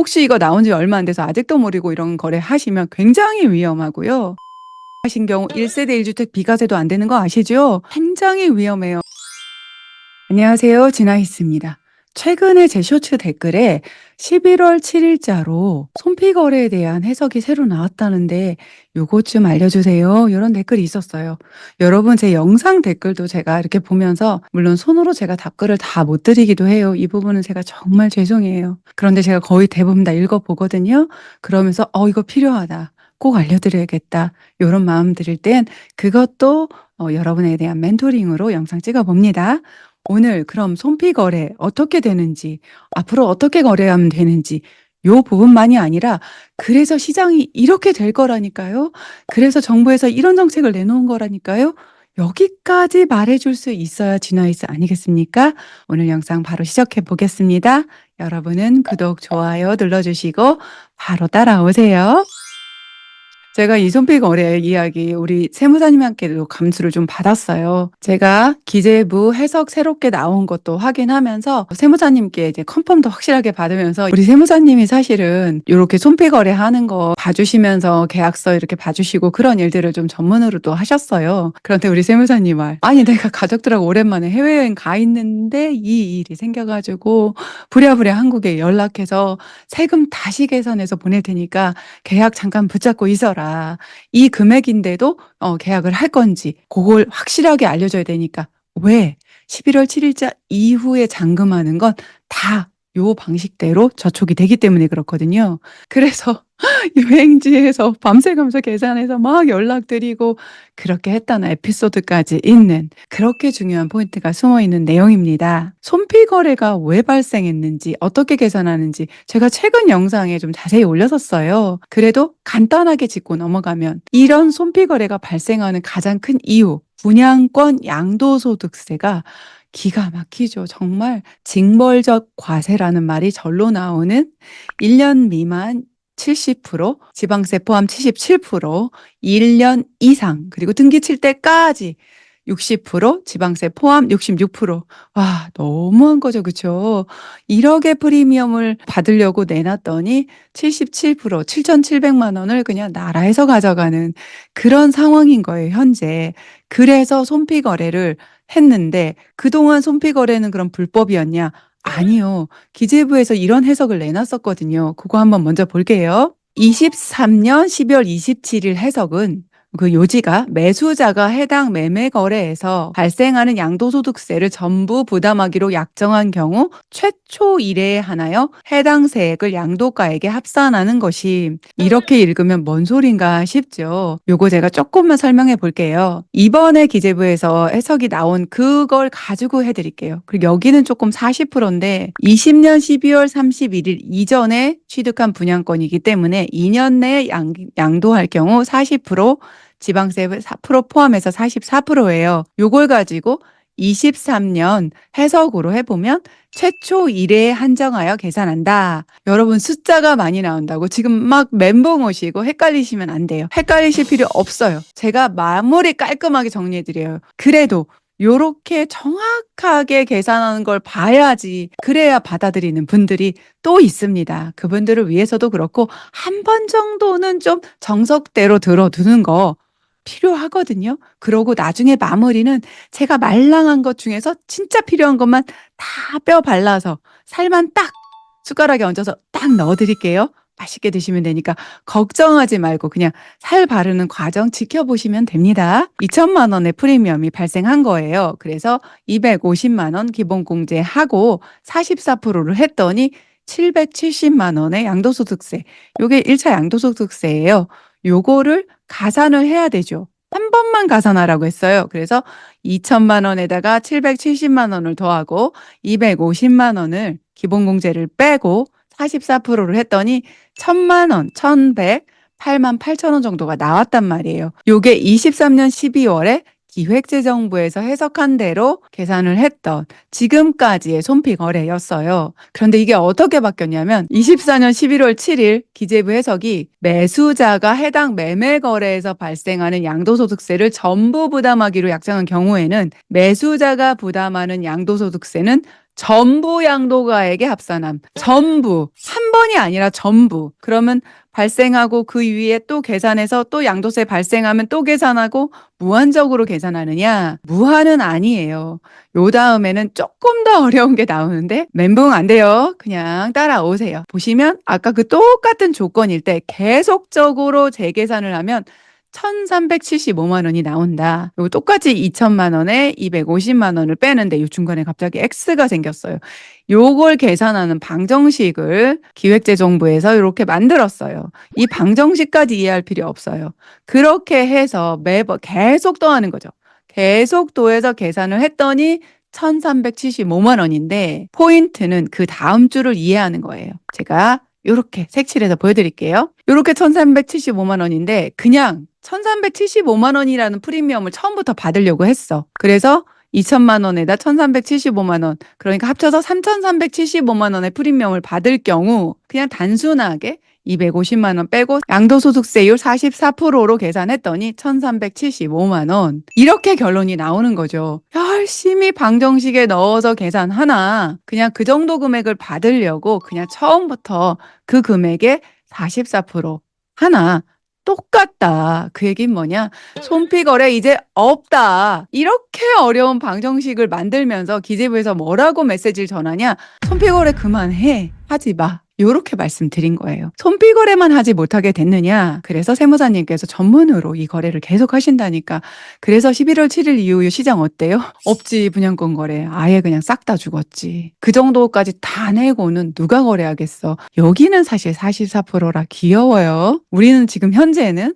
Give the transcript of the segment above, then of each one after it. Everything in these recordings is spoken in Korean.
혹시 이거 나온 지 얼마 안 돼서 아직도 모르고 이런 거래 하시면 굉장히 위험하고요. 하신 경우 1세대 1주택 비과세도 안 되는 거 아시죠? 굉장히 위험해요. 안녕하세요. 진아이스입니다. 최근에 제 쇼츠 댓글에 11월 7일자로 손피거래에 대한 해석이 새로 나왔다는데 요것 좀 알려주세요. 이런 댓글이 있었어요. 여러분 제 영상 댓글도 제가 이렇게 보면서 물론 손으로 제가 답글을 다 못 드리기도 해요. 이 부분은 제가 정말 죄송해요. 그런데 제가 거의 대부분 다 읽어보거든요. 그러면서 이거 필요하다. 꼭 알려드려야겠다. 이런 마음 들일 땐 그것도 여러분에 대한 멘토링으로 영상 찍어봅니다. 오늘 그럼 손피거래 어떻게 되는지, 앞으로 어떻게 거래하면 되는지 요 부분만이 아니라 그래서 시장이 이렇게 될 거라니까요. 그래서 정부에서 이런 정책을 내놓은 거라니까요. 여기까지 말해줄 수 있어야 진화이스 아니겠습니까? 오늘 영상 바로 시작해 보겠습니다. 여러분은 구독, 좋아요 눌러주시고 바로 따라오세요. 제가 이 손피거래 이야기 우리 세무사님한테도 감수를 좀 받았어요. 제가 기재부 해석 새롭게 나온 것도 확인하면서 세무사님께 이제 컨펌도 확실하게 받으면서 우리 세무사님이 사실은 이렇게 손피거래 하는 거 봐주시면서 계약서 이렇게 봐주시고 그런 일들을 좀 전문으로도 하셨어요. 그런데 우리 세무사님 아니 내가 가족들하고 오랜만에 해외여행 가 있는데 이 일이 생겨가지고 부랴부랴 한국에 연락해서 세금 다시 계산해서 보낼 테니까 계약 잠깐 붙잡고 있어라. 이 금액인데도 계약을 할 건지 그걸 확실하게 알려줘야 되니까 왜 11월 7일자 이후에 잔금하는 건 다 요 방식대로 저촉이 되기 때문에 그렇거든요. 그래서 여행지에서 밤새가면서 계산해서 막 연락드리고 그렇게 했다는 에피소드까지 있는 그렇게 중요한 포인트가 숨어 있는 내용입니다. 손피거래가 왜 발생했는지 어떻게 계산하는지 제가 최근 영상에 좀 자세히 올렸었어요. 그래도 간단하게 짚고 넘어가면 이런 손피거래가 발생하는 가장 큰 이유 분양권 양도소득세가 기가 막히죠. 정말 징벌적 과세라는 말이 절로 나오는 1년 미만 70%, 지방세 포함 77%, 1년 이상, 그리고 등기 칠 때까지 60%, 지방세 포함 66%. 와, 너무한 거죠. 그쵸? 1억의 프리미엄을 받으려고 내놨더니 77%, 7,700만 원을 그냥 나라에서 가져가는 그런 상황인 거예요, 현재. 그래서 손피거래를 했는데 그동안 손피거래는 그럼 불법이었냐? 아니요. 기재부에서 이런 해석을 내놨었거든요. 그거 한번 먼저 볼게요. 23년 12월 27일 해석은 그 요지가 매수자가 해당 매매 거래에서 발생하는 양도소득세를 전부 부담하기로 약정한 경우 최초 1회에 하나여 해당 세액을 양도가액에 합산하는 것이 이렇게 읽으면 뭔 소린가 싶죠. 요거 제가 조금만 설명해 볼게요. 이번에 기재부에서 해석이 나온 그걸 가지고 해드릴게요. 그리고 여기는 조금 40%인데 20년 12월 31일 이전에 취득한 분양권이기 때문에 2년 내에 양도할 경우 40%, 지방세 4% 포함해서 44%예요. 요걸 가지고 23년 해석으로 해보면 최초 1회에 한정하여 계산한다. 여러분 숫자가 많이 나온다고 지금 막 멘붕 오시고 헷갈리시면 안 돼요. 헷갈리실 필요 없어요. 제가 마무리 깔끔하게 정리해드려요. 그래도 요렇게 정확하게 계산하는 걸 봐야지 그래야 받아들이는 분들이 또 있습니다. 그분들을 위해서도 그렇고 한 번 정도는 좀 정석대로 들어두는 거 필요하거든요. 그러고 나중에 마무리는 제가 말랑한 것 중에서 진짜 필요한 것만 다 뼈 발라서 살만 딱 숟가락에 얹어서 딱 넣어드릴게요. 맛있게 드시면 되니까 걱정하지 말고 그냥 살 바르는 과정 지켜보시면 됩니다. 2천만 원의 프리미엄이 발생한 거예요. 그래서 250만 원 기본공제하고 44%를 했더니 770만 원의 양도소득세. 요게 1차 양도소득세예요. 요거를 가산을 해야 되죠. 한 번만 가산하라고 했어요. 그래서 2천만 원에다가 770만 원을 더하고 250만 원을 기본공제를 빼고 44%를 했더니 1,000만 원, 1,100, 8만 8천 원 정도가 나왔단 말이에요. 요게 23년 12월에 기획재정부에서 해석한 대로 계산을 했던 지금까지의 손피거래였어요. 그런데 이게 어떻게 바뀌었냐면 24년 11월 7일 기재부 해석이 매수자가 해당 매매 거래에서 발생하는 양도소득세를 전부 부담하기로 약정한 경우에는 매수자가 부담하는 양도소득세는 전부 양도가액의 합산함. 전부. 한 번이 아니라 전부. 그러면 발생하고 그 위에 또 계산해서 또 양도세 발생하면 또 계산하고 무한적으로 계산하느냐? 무한은 아니에요. 요 다음에는 조금 더 어려운 게 나오는데 멘붕 안 돼요. 그냥 따라오세요. 보시면 아까 그 똑같은 조건일 때 계속적으로 재계산을 하면 1,375만 원이 나온다. 요 똑같이 2천만 원에 250만 원을 빼는데 요 중간에 갑자기 X가 생겼어요. 요걸 계산하는 방정식을 기획재정부에서 이렇게 만들었어요. 이 방정식까지 이해할 필요 없어요. 그렇게 해서 매번 계속 더하는 거죠. 계속 더해서 계산을 했더니 1,375만 원인데 포인트는 그 다음 줄을 이해하는 거예요. 제가 이렇게 색칠해서 보여드릴게요. 이렇게 1,375만 원인데 그냥 1,375만 원이라는 프리미엄을 처음부터 받으려고 했어. 그래서 2천만 원에다 1,375만 원, 그러니까 합쳐서 3,375만 원의 프리미엄을 받을 경우 그냥 단순하게 250만 원 빼고 양도소득세율 44%로 계산했더니 1,375만 원. 이렇게 결론이 나오는 거죠. 열심히 방정식에 넣어서 계산하나 그냥 그 정도 금액을 받으려고 그냥 처음부터 그 금액의 44% 하나 똑같다. 그 얘기는 뭐냐? 손피거래 이제 없다. 이렇게 어려운 방정식을 만들면서 기재부에서 뭐라고 메시지를 전하냐? 손피거래 그만해. 하지 마. 요렇게 말씀드린 거예요. 손피거래만 하지 못하게 됐느냐? 그래서 세무사님께서 전문으로 이 거래를 계속 하신다니까. 그래서 11월 7일 이후 시장 어때요? 없지, 분양권 거래. 아예 그냥 싹 다 죽었지. 그 정도까지 다 내고는 누가 거래하겠어. 여기는 사실 44%라 귀여워요. 우리는 지금 현재는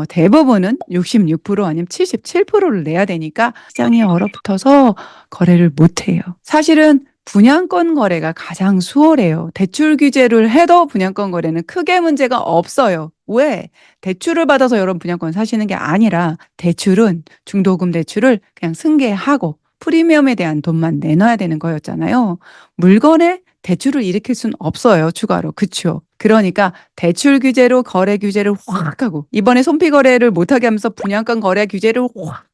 대부분은 66% 아니면 77%를 내야 되니까 시장이 얼어붙어서 거래를 못해요. 사실은 분양권 거래가 가장 수월해요. 대출 규제를 해도 분양권 거래는 크게 문제가 없어요. 왜? 대출을 받아서 여러분 분양권 사시는 게 아니라 대출은 중도금 대출을 그냥 승계하고 프리미엄에 대한 돈만 내놔야 되는 거였잖아요. 물건에 대출을 일으킬 수는 없어요. 추가로. 그쵸? 그러니까 대출 규제로 거래 규제를 확 하고 이번에 손피 거래를 못하게 하면서 분양권 거래 규제를 확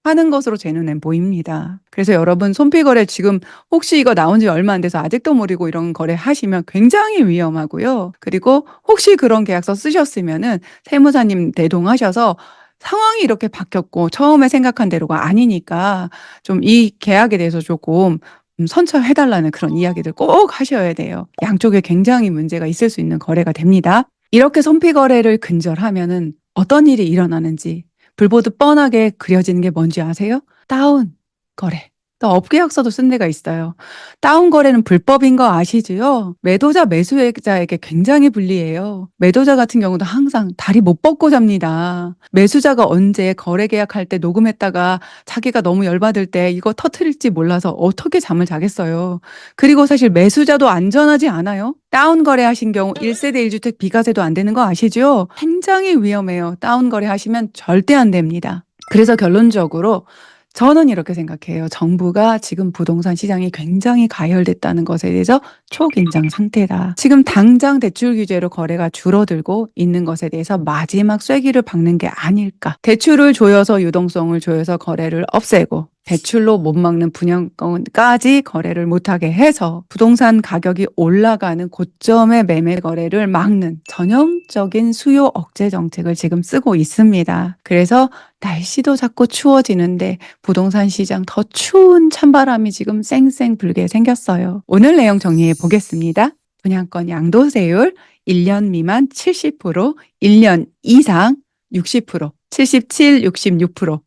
하는 것으로 제 눈엔 보입니다. 그래서 여러분 손피 거래 지금 혹시 이거 나온 지 얼마 안 돼서 아직도 모르고 이런 거래 하시면 굉장히 위험하고요. 그리고 혹시 그런 계약서 쓰셨으면은 세무사님 대동하셔서 상황이 이렇게 바뀌었고 처음에 생각한 대로가 아니니까 좀 이 계약에 대해서 조금 선처해달라는 그런 이야기들 꼭 하셔야 돼요. 양쪽에 굉장히 문제가 있을 수 있는 거래가 됩니다. 이렇게 손피 거래를 근절하면은 어떤 일이 일어나는지 불보듯 뻔하게 그려지는 게 뭔지 아세요? 다운 거래. 또 업계약서도 쓴 데가 있어요. 다운 거래는 불법인 거 아시지요? 매도자 매수자에게 굉장히 불리해요. 매도자 같은 경우도 항상 다리 못 뻗고 잡니다. 매수자가 언제 거래 계약할 때 녹음했다가 자기가 너무 열받을 때 이거 터트릴지 몰라서 어떻게 잠을 자겠어요. 그리고 사실 매수자도 안전하지 않아요. 다운 거래하신 경우 1세대 1주택 비과세도 안 되는 거 아시죠? 굉장히 위험해요. 다운 거래하시면 절대 안 됩니다. 그래서 결론적으로 저는 이렇게 생각해요. 정부가 지금 부동산 시장이 굉장히 가열됐다는 것에 대해서 초긴장 상태다. 지금 당장 대출 규제로 거래가 줄어들고 있는 것에 대해서 마지막 쐐기를 박는 게 아닐까. 대출을 조여서 유동성을 조여서 거래를 없애고 대출로 못 막는 분양권까지 거래를 못하게 해서 부동산 가격이 올라가는 고점의 매매 거래를 막는 전형적인 수요 억제 정책을 지금 쓰고 있습니다. 그래서 날씨도 자꾸 추워지는데 부동산 시장 더 추운 찬바람이 지금 쌩쌩 불게 생겼어요. 오늘 내용 정리해 보겠습니다. 분양권 양도세율 1년 미만 70%, 1년 이상 60%, 77, 66%.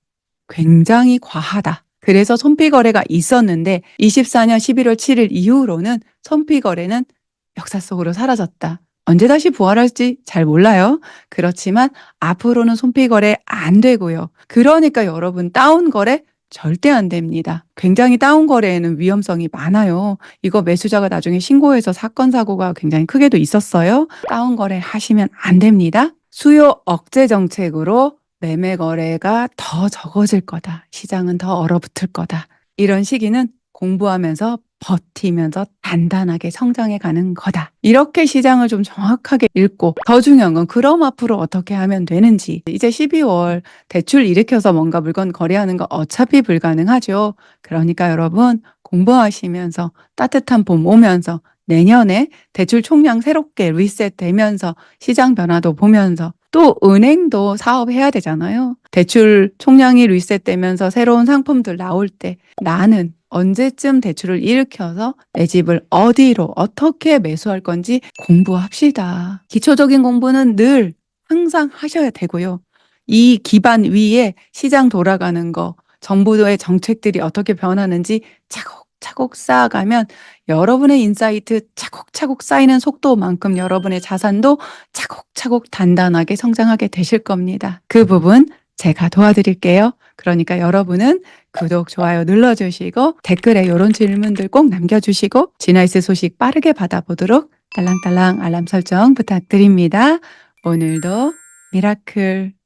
굉장히 과하다. 그래서 손피 거래가 있었는데 24년 11월 7일 이후로는 손피 거래는 역사 속으로 사라졌다. 언제 다시 부활할지 잘 몰라요. 그렇지만 앞으로는 손피 거래 안 되고요. 그러니까 여러분 다운 거래 절대 안 됩니다. 굉장히 다운 거래에는 위험성이 많아요. 이거 매수자가 나중에 신고해서 사건 사고가 굉장히 크게도 있었어요. 다운 거래 하시면 안 됩니다. 수요 억제 정책으로 매매 거래가 더 적어질 거다. 시장은 더 얼어붙을 거다. 이런 시기는 공부하면서 버티면서 단단하게 성장해 가는 거다. 이렇게 시장을 좀 정확하게 읽고 더 중요한 건 그럼 앞으로 어떻게 하면 되는지. 이제 12월 대출 일으켜서 뭔가 물건 거래하는 거 어차피 불가능하죠. 그러니까 여러분 공부하시면서 따뜻한 봄 오면서 내년에 대출 총량 새롭게 리셋되면서 시장 변화도 보면서 또 은행도 사업해야 되잖아요. 대출 총량이 리셋되면서 새로운 상품들 나올 때 나는 언제쯤 대출을 일으켜서 내 집을 어디로 어떻게 매수할 건지 공부합시다. 기초적인 공부는 늘 항상 하셔야 되고요. 이 기반 위에 시장 돌아가는 거, 정부의 정책들이 어떻게 변하는지 차곡차곡 쌓아가면 여러분의 인사이트 차곡차곡 쌓이는 속도만큼 여러분의 자산도 차곡차곡 단단하게 성장하게 되실 겁니다. 그 부분 제가 도와드릴게요. 그러니까 여러분은 구독, 좋아요 눌러주시고 댓글에 이런 질문들 꼭 남겨주시고 지나이스 소식 빠르게 받아보도록 딸랑딸랑 알람 설정 부탁드립니다. 오늘도 미라클